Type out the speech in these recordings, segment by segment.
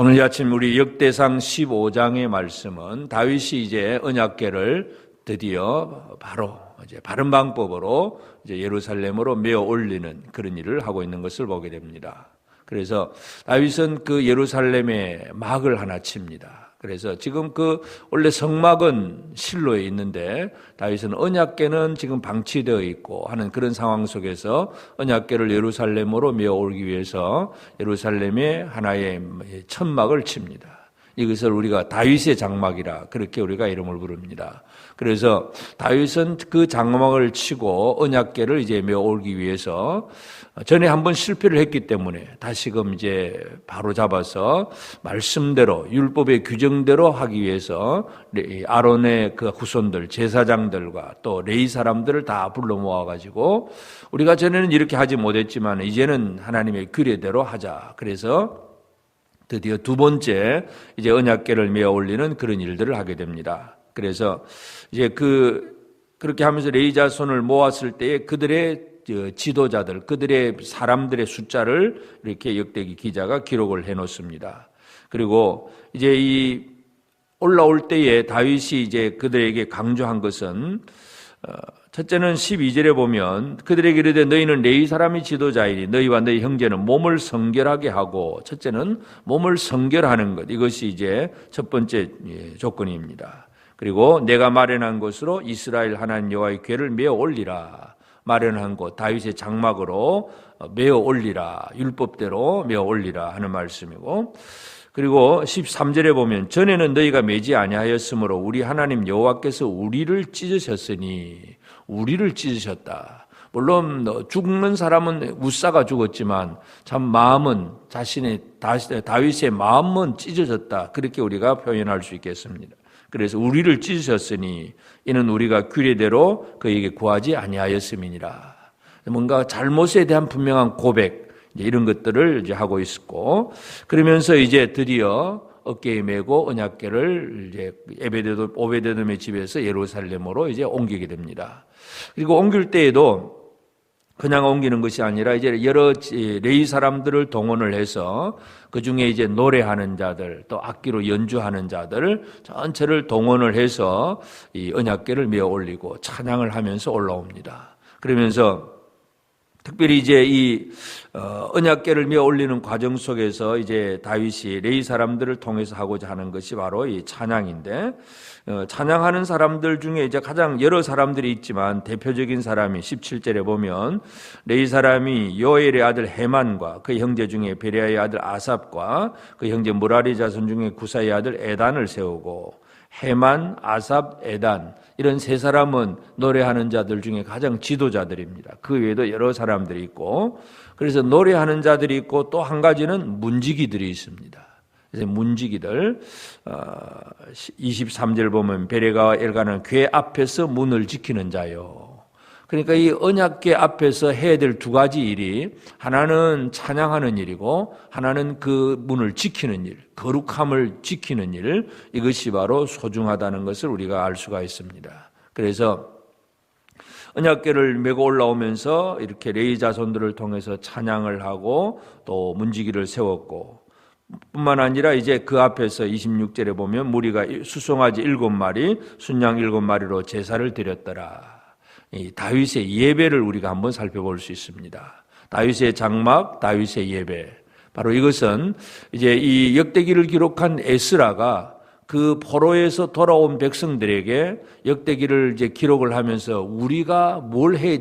오늘 아침 우리 역대상 15장의 말씀은 다윗이 이제 언약궤를 드디어 바로 이제 바른 방법으로 이제 예루살렘으로 메어 올리는 그런 일을 하고 있는 것을 보게 됩니다. 그래서 다윗은 그 예루살렘에 막을 하나 칩니다. 그래서 지금 원래 성막은 실로에 있는데 다윗은 언약궤는 지금 방치되어 있고 하는 그런 상황 속에서 언약궤를 예루살렘으로 메어 올기 위해서 예루살렘에 하나의 천막을 칩니다. 이것을 우리가 다윗의 장막이라 그렇게 우리가 이름을 부릅니다. 그래서 다윗은 그 장막을 치고 언약궤를 이제 메어 올기 위해서 전에 한번 실패를 했기 때문에 다시금 이제 바로 잡아서 말씀대로 율법의 규정대로 하기 위해서 아론의 그 후손들 제사장들과 또 레위 사람들을 다 불러 모아 가지고 우리가 전에는 이렇게 하지 못했지만 이제는 하나님의 규례대로 하자. 그래서 드디어 두 번째 이제 언약궤를 메어 올리는 그런 일들을 하게 됩니다. 그래서 이제 그렇게 하면서 레위 자손을 모았을 때에 그들의 지도자들, 그들의 사람들의 숫자를 이렇게 역대기 기자가 기록을 해 놓습니다. 그리고 이제 이 올라올 때에 다윗이 이제 그들에게 강조한 것은 첫째는 12절에 보면 그들에게 이르되 너희는 레위 사람이 지도자이니 너희와 너희 형제는 몸을 성결하게 하고 첫째는 몸을 성결하는 것 이것이 이제 첫 번째 조건입니다. 그리고 내가 마련한 곳으로 이스라엘 하나님 여호와의 궤를 메어 올리라. 마련한 곳 다윗의 장막으로 메어 올리라. 율법대로 메어 올리라 하는 말씀이고 그리고 13절에 보면 전에는 너희가 매지 아니하였으므로 우리 하나님 여호와께서 우리를 찢으셨으니 우리를 찢으셨다. 물론 죽는 사람은 웃사가 죽었지만 참 마음은 다윗의 마음은 찢어졌다. 그렇게 우리가 표현할 수 있겠습니다. 그래서 우리를 찢으셨으니 이는 우리가 규례대로 그에게 구하지 아니하였음이니라. 뭔가 잘못에 대한 분명한 고백 이런 것들을 이제 하고 있었고 그러면서 이제 드디어 어깨에 메고 언약궤를 이제 오베데돔의 집에서 예루살렘으로 이제 옮기게 됩니다. 그리고 옮길 때에도 그냥 옮기는 것이 아니라 이제 여러 레위 사람들을 동원을 해서 그 중에 이제 노래하는 자들 또 악기로 연주하는 자들 전체를 동원을 해서 이 언약궤를 메어 올리고 찬양을 하면서 올라옵니다. 그러면서 특별히 이제 이 언약궤를 메어 올리는 과정 속에서 이제 다윗이 레위 사람들을 통해서 하고자 하는 것이 바로 이 찬양인데 찬양하는 사람들 중에 이제 가장 여러 사람들이 있지만 대표적인 사람이 17절에 보면 레위 사람이 요엘의 아들 헤만과 그 형제 중에 베레아의 아들 아삽과 그 형제 무라리 자손 중에 구사의 아들 에단을 세우고 헤만, 아삽, 에단 이런 세 사람은 노래하는 자들 중에 가장 지도자들입니다. 그 외에도 여러 사람들이 있고 그래서 노래하는 자들이 있고 또 한 가지는 문지기들이 있습니다. 그래서 문지기들 23절 보면 베레가와 엘가는 궤 앞에서 문을 지키는 자요. 그러니까 이 언약궤 앞에서 해야 될 두 가지 일이 하나는 찬양하는 일이고 하나는 그 문을 지키는 일, 거룩함을 지키는 일 이것이 바로 소중하다는 것을 우리가 알 수가 있습니다. 그래서 언약궤를 메고 올라오면서 이렇게 레위 자손들을 통해서 찬양을 하고 또 문지기를 세웠고 뿐만 아니라 이제 그 앞에서 26절에 보면 무리가 수송아지 7마리, 순양 7마리로 제사를 드렸더라. 이 다윗의 예배를 우리가 한번 살펴볼 수 있습니다. 다윗의 장막, 다윗의 예배. 바로 이것은 이제 이 역대기를 기록한 에스라가 그 포로에서 돌아온 백성들에게 역대기를 이제 기록을 하면서 우리가 뭘 해야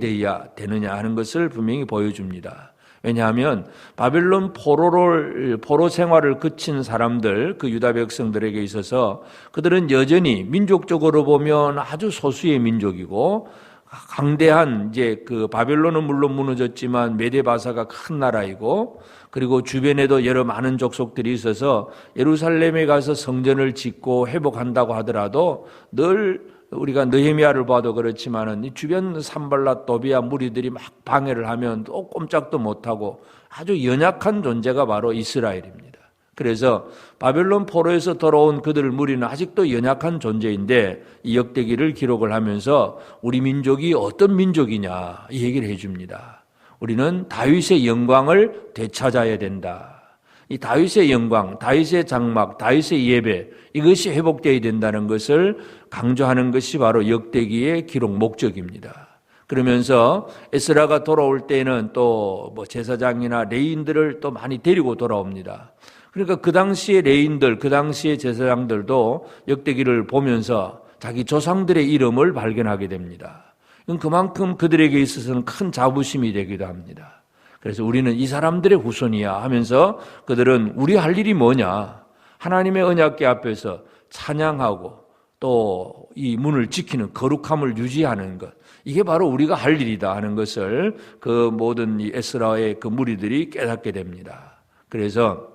되느냐 하는 것을 분명히 보여줍니다. 왜냐하면 바벨론 포로 생활을 거친 사람들, 그 유다 백성들에게 있어서 그들은 여전히 민족적으로 보면 아주 소수의 민족이고 강대한 이제 그 바벨론은 물론 무너졌지만 메데바사가 큰 나라이고 그리고 주변에도 여러 많은 족속들이 있어서 예루살렘에 가서 성전을 짓고 회복한다고 하더라도 늘 우리가 느헤미야를 봐도 그렇지만은 이 주변 산발랏 도비아 무리들이 막 방해를 하면 또 꼼짝도 못하고 아주 연약한 존재가 바로 이스라엘입니다. 그래서 바벨론 포로에서 돌아온 그들 무리는 아직도 연약한 존재인데 이 역대기를 기록을 하면서 우리 민족이 어떤 민족이냐 이 얘기를 해줍니다. 우리는 다윗의 영광을 되찾아야 된다. 이 다윗의 영광, 다윗의 장막, 다윗의 예배 이것이 회복되어야 된다는 것을 강조하는 것이 바로 역대기의 기록 목적입니다. 그러면서 에스라가 돌아올 때는 또 제사장이나 레위인들을 또 많이 데리고 돌아옵니다. 그러니까 그 당시의 레위인들, 그 당시의 제사장들도 역대기를 보면서 자기 조상들의 이름을 발견하게 됩니다. 이건 그만큼 그들에게 있어서는 큰 자부심이 되기도 합니다. 그래서 우리는 이 사람들의 후손이야 하면서 그들은 우리 할 일이 뭐냐? 하나님의 언약궤 앞에서 찬양하고 또 이 문을 지키는 거룩함을 유지하는 것. 이게 바로 우리가 할 일이다 하는 것을 그 모든 이 에스라의 그 무리들이 깨닫게 됩니다. 그래서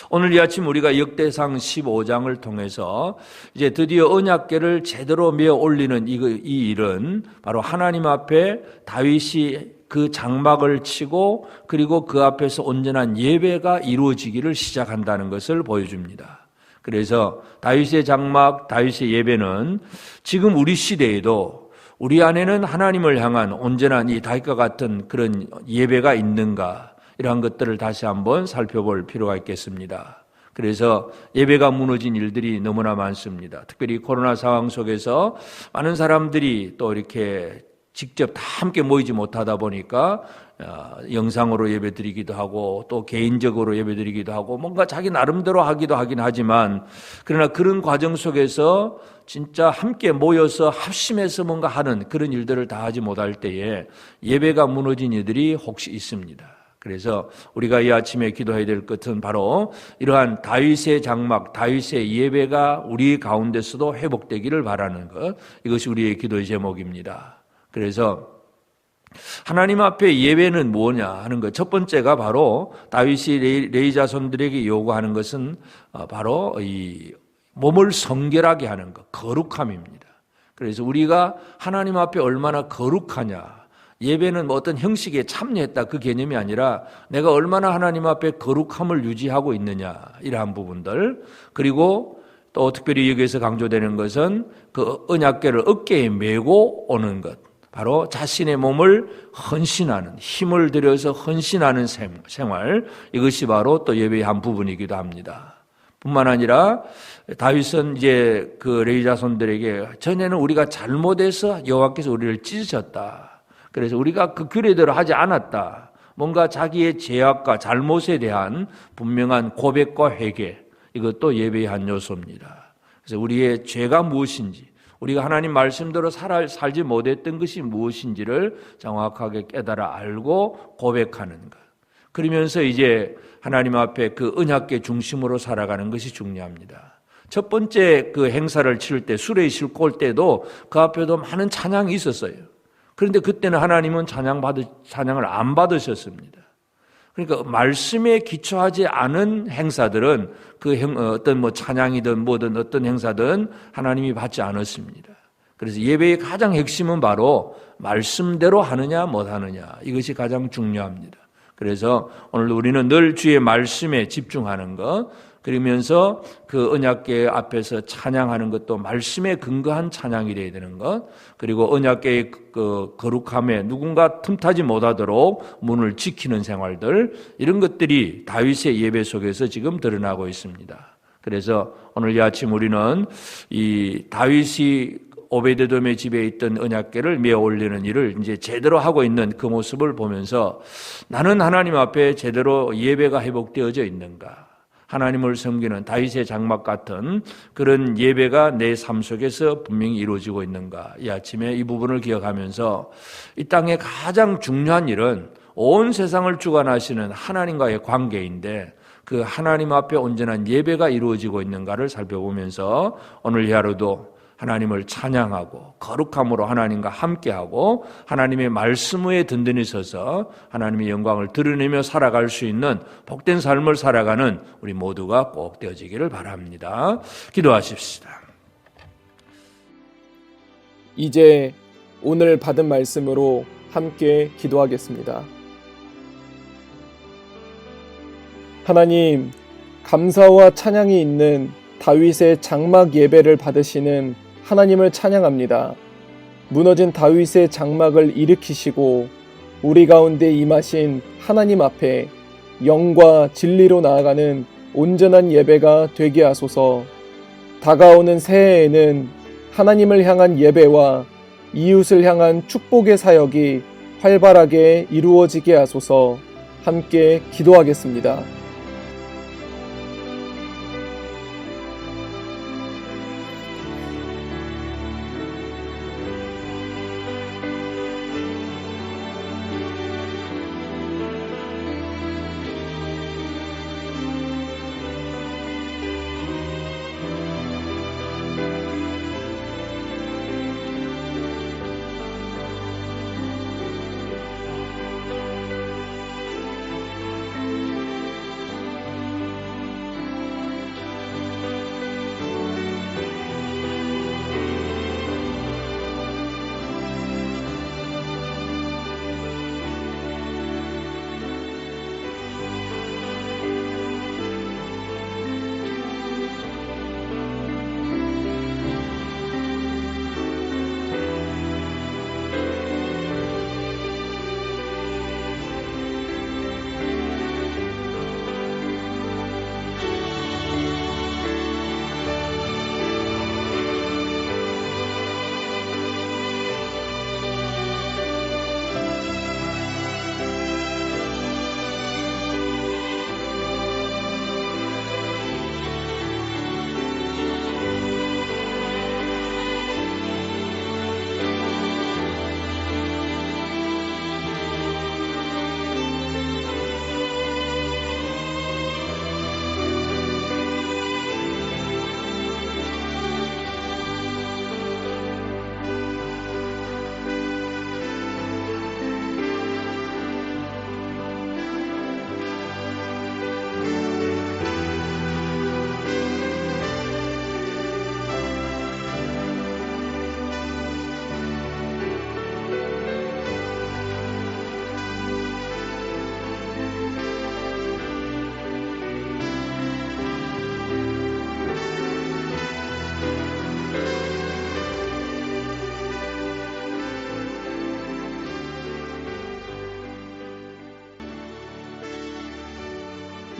오늘 이 아침 우리가 역대상 15장을 통해서 이제 드디어 언약궤를 제대로 메어 올리는 이 일은 바로 하나님 앞에 다윗이 그 장막을 치고 그리고 그 앞에서 온전한 예배가 이루어지기를 시작한다는 것을 보여줍니다. 그래서 다윗의 장막, 다윗의 예배는 지금 우리 시대에도 우리 안에는 하나님을 향한 온전한 이 다윗과 같은 그런 예배가 있는가, 이러한 것들을 다시 한번 살펴볼 필요가 있겠습니다. 그래서 예배가 무너진 일들이 너무나 많습니다. 특별히 코로나 상황 속에서 많은 사람들이 또 이렇게 직접 다 함께 모이지 못하다 보니까 영상으로 예배드리기도 하고 또 개인적으로 예배드리기도 하고 뭔가 자기 나름대로 하기도 하긴 하지만, 그러나 그런 과정 속에서 진짜 함께 모여서 합심해서 뭔가 하는 그런 일들을 다 하지 못할 때에 예배가 무너진 이들이 혹시 있습니다. 그래서 우리가 이 아침에 기도해야 될 것은 바로 이러한 다윗의 장막, 다윗의 예배가 우리 가운데서도 회복되기를 바라는 것, 이것이 우리의 기도의 제목입니다. 그래서 하나님 앞에 예배는 뭐냐 하는 것, 첫 번째가 바로 다윗이 레위 자손들에게 요구하는 것은 바로 이 몸을 성결하게 하는 것, 거룩함입니다. 그래서 우리가 하나님 앞에 얼마나 거룩하냐, 예배는 어떤 형식에 참여했다 그 개념이 아니라 내가 얼마나 하나님 앞에 거룩함을 유지하고 있느냐, 이러한 부분들. 그리고 또 특별히 여기에서 강조되는 것은 그 언약궤를 어깨에 메고 오는 것, 바로 자신의 몸을 헌신하는, 힘을 들여서 헌신하는 생활, 이것이 바로 또 예배의 한 부분이기도 합니다. 뿐만 아니라 다윗은 이제 그 레위 자손들에게 전에는 우리가 잘못해서 여호와께서 우리를 찢으셨다, 그래서 우리가 그 규례대로 하지 않았다, 뭔가 자기의 죄악과 잘못에 대한 분명한 고백과 회개, 이것도 예배의 한 요소입니다. 그래서 우리의 죄가 무엇인지, 우리가 하나님 말씀대로 살지 못했던 것이 무엇인지를 정확하게 깨달아 알고 고백하는 것. 그러면서 이제 하나님 앞에 그 언약궤 중심으로 살아가는 것이 중요합니다. 첫 번째 그 행사를 치를 때, 수레에 싣고 올 때도 그 앞에도 많은 찬양이 있었어요. 그런데 그때는 하나님은 찬양을 안 받으셨습니다. 그러니까 말씀에 기초하지 않은 행사들은 어떤 찬양이든 뭐든 어떤 행사든 하나님이 받지 않았습니다. 그래서 예배의 가장 핵심은 바로 말씀대로 하느냐 못하느냐, 이것이 가장 중요합니다. 그래서 오늘 우리는 늘 주의 말씀에 집중하는 것, 그러면서 그 언약궤 앞에서 찬양하는 것도 말씀에 근거한 찬양이 되어야 되는 것, 그리고 언약궤의 그 거룩함에 누군가 틈타지 못하도록 문을 지키는 생활들, 이런 것들이 다윗의 예배 속에서 지금 드러나고 있습니다. 그래서 오늘 이 아침 우리는 이 다윗이 오베데돔의 집에 있던 언약궤를 메어 올리는 일을 이제 제대로 하고 있는 그 모습을 보면서 나는 하나님 앞에 제대로 예배가 회복되어져 있는가, 하나님을 섬기는 다윗의 장막 같은 그런 예배가 내 삶 속에서 분명히 이루어지고 있는가, 이 아침에 이 부분을 기억하면서 이 땅의 가장 중요한 일은 온 세상을 주관하시는 하나님과의 관계인데 그 하나님 앞에 온전한 예배가 이루어지고 있는가를 살펴보면서 오늘 이 하루도 하나님을 찬양하고 거룩함으로 하나님과 함께하고 하나님의 말씀 위에 든든히 서서 하나님의 영광을 드러내며 살아갈 수 있는 복된 삶을 살아가는 우리 모두가 꼭 되어지기를 바랍니다. 기도하십시다. 이제 오늘 받은 말씀으로 함께 기도하겠습니다. 하나님, 감사와 찬양이 있는 다윗의 장막 예배를 받으시는 하나님을 찬양합니다. 무너진 다윗의 장막을 일으키시고 우리 가운데 임하신 하나님 앞에 영과 진리로 나아가는 온전한 예배가 되게 하소서. 다가오는 새해에는 하나님을 향한 예배와 이웃을 향한 축복의 사역이 활발하게 이루어지게 하소서. 함께 기도하겠습니다.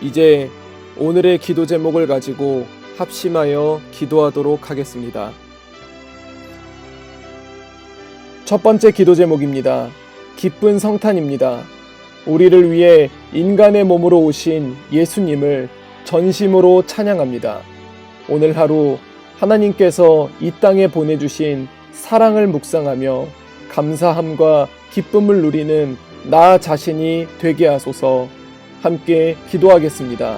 이제 오늘의 기도 제목을 가지고 합심하여 기도하도록 하겠습니다. 첫 번째 기도 제목입니다. 기쁜 성탄입니다. 우리를 위해 인간의 몸으로 오신 예수님을 전심으로 찬양합니다. 오늘 하루 하나님께서 이 땅에 보내주신 사랑을 묵상하며 감사함과 기쁨을 누리는 나 자신이 되게 하소서. 함께 기도하겠습니다.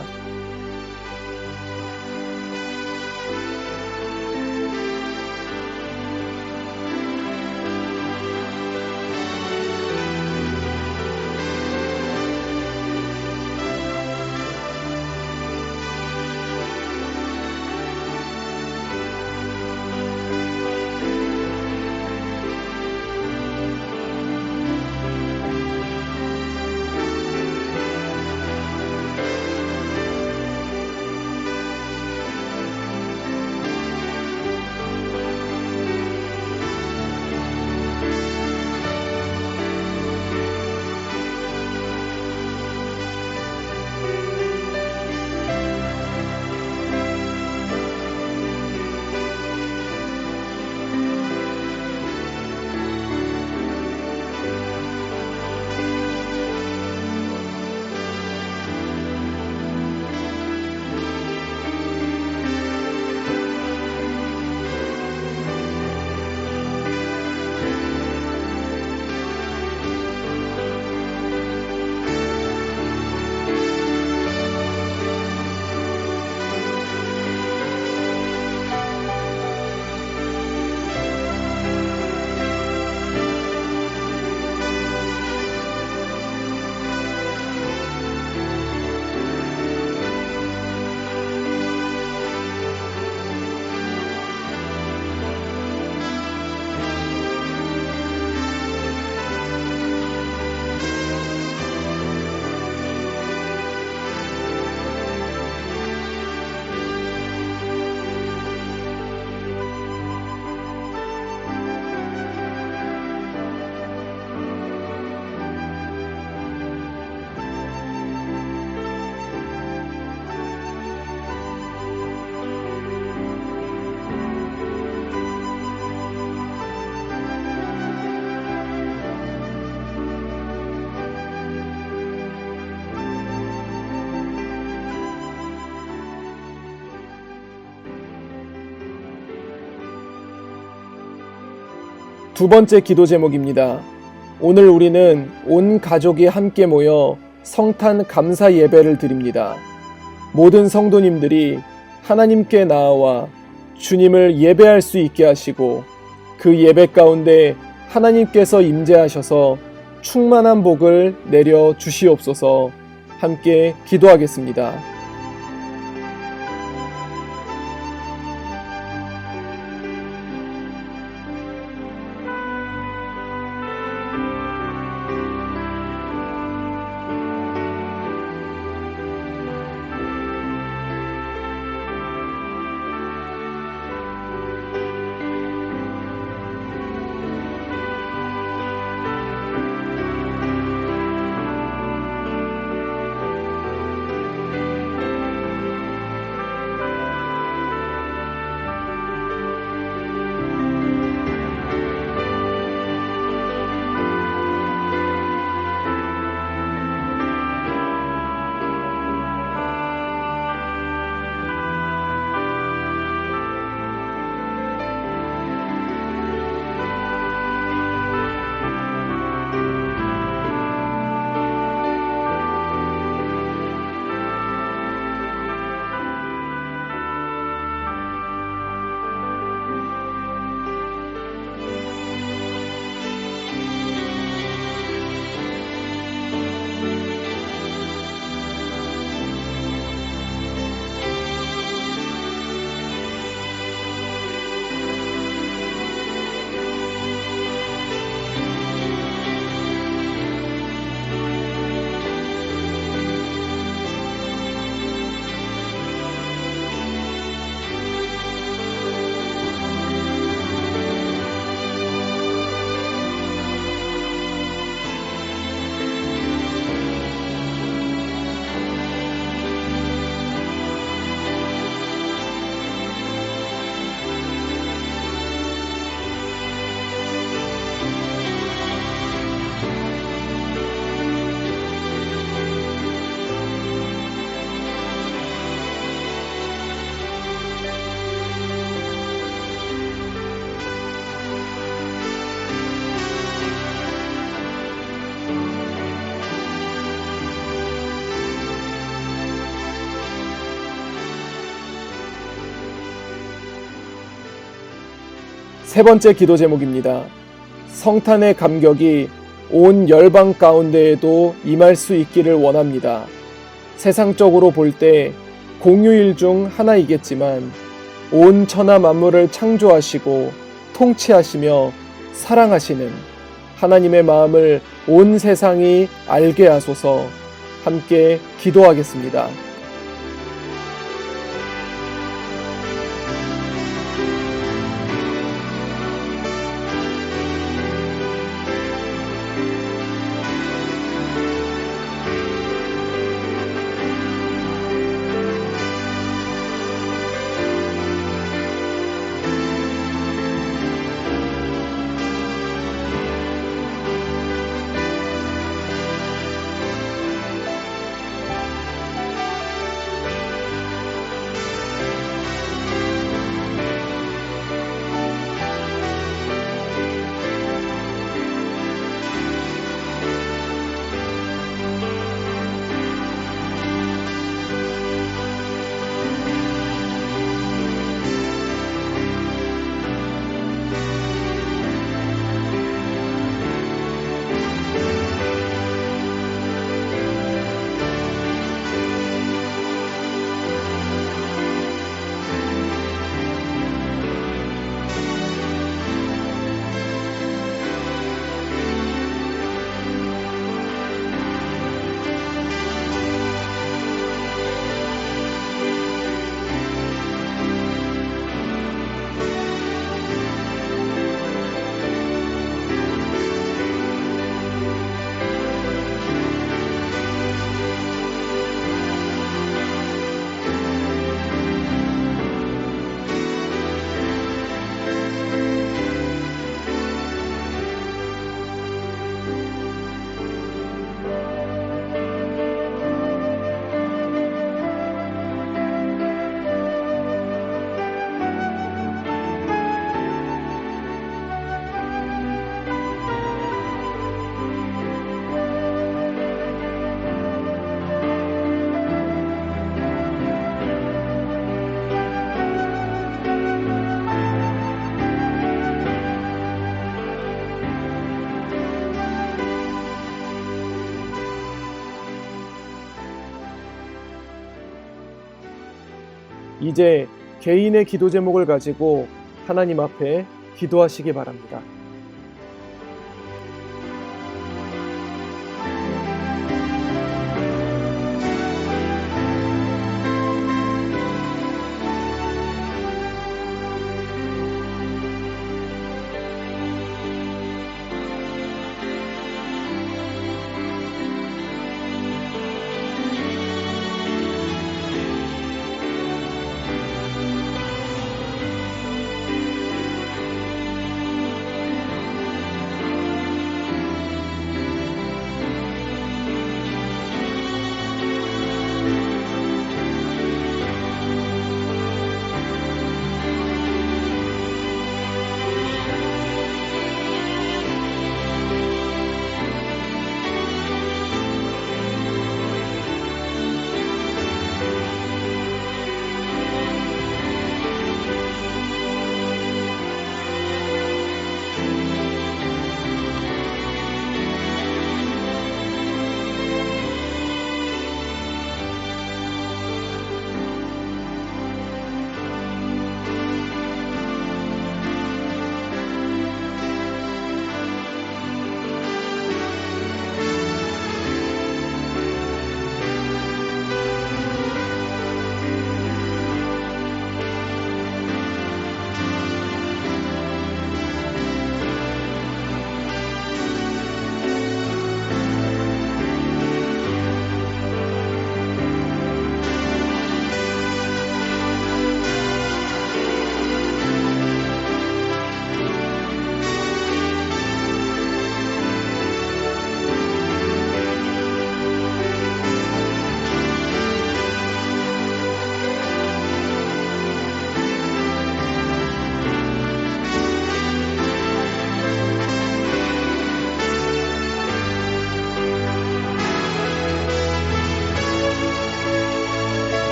두 번째 기도 제목입니다. 오늘 우리는 온 가족이 함께 모여 성탄 감사 예배를 드립니다. 모든 성도님들이 하나님께 나아와 주님을 예배할 수 있게 하시고 그 예배 가운데 하나님께서 임재하셔서 충만한 복을 내려 주시옵소서. 함께 기도하겠습니다. 세 번째 기도 제목입니다. 성탄의 감격이 온 열방 가운데에도 임할 수 있기를 원합니다. 세상적으로 볼 때 공휴일 중 하나이겠지만 온 천하 만물을 창조하시고 통치하시며 사랑하시는 하나님의 마음을 온 세상이 알게 하소서. 함께 기도하겠습니다. 이제 개인의 기도 제목을 가지고 하나님 앞에 기도하시기 바랍니다.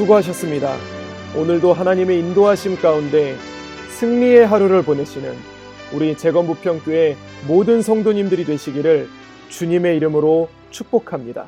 수고하셨습니다. 오늘도 하나님의 인도하심 가운데 승리의 하루를 보내시는 우리 재건부평교회 모든 성도님들이 되시기를 주님의 이름으로 축복합니다.